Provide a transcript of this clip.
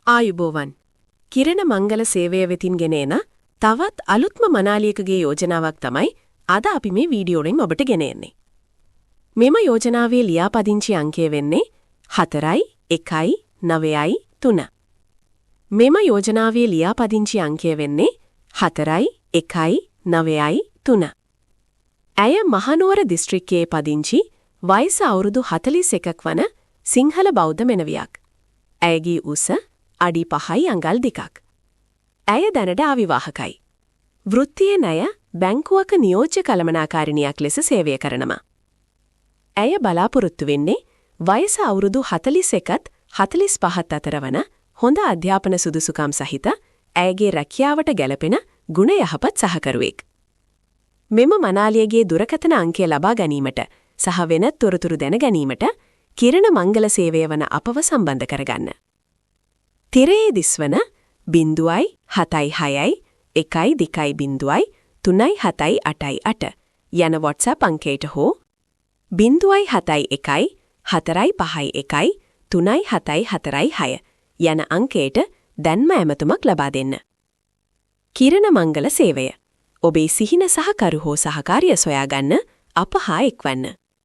ආයුබෝවන් කිරණ මංගල සේවය වෙතින් ගෙන එන තවත් අලුත්ම මනාලියකගේ යෝජනාවක් තමයි අද අපි මේ වීඩියෝවෙන් ඔබට ගෙන එන්නේ. මෙම යෝජනාවේ ලියාපදිංචි අංකය වෙන්නේ 41993. මෙම යෝජනාවේ ලියාපදිංචි අංකය වෙන්නේ 41993. ඇය මහනුවර දිස්ත්‍රික්කයේ පදිංචි වයස අවුරුදු 41ක් වන සිංහල බෞද්ධ මෙනවියක්. ඇයගේ උස අඩි 5 අඟල් 2ක්. ඇය දැනට අවිවාහකයි. වෘත්තියෙන් ඇය බැංකුවක නියෝජ්‍ය කළමනාකාරිනියක් ලෙස සේවය කරනවා. ඇය බලාපොරොත්තු වෙන්නේ වයස අවුරුදු 41ත් 45ත් අතර වන හොඳ අධ්‍යාපන සුදුසුකම් සහිත ඇයගේ රැකියාවට ගැලපෙන ගුණ යහපත් සහකරුවෙක්. මෙම මනාලියගේ දුරකථන අංකය ලබා ගැනීමට සහ වෙනත් තොරතුරු දැන ගැනීමට කිරණ මංගල සේවය වන අපව සම්බන්ධ කරගන්න. තිරයේ දිස්වන 076 120 යන WhatsApp අංකයට හෝ 071 451 3746 යන අංකයට දැන්ම ඇමතුමක් ලබා දෙන්න. කිරණ මංගල සේවය ඔබේ සිහින සහකරු හෝ සහකාරිය සොයාගන්න අප හා එක්වන්න.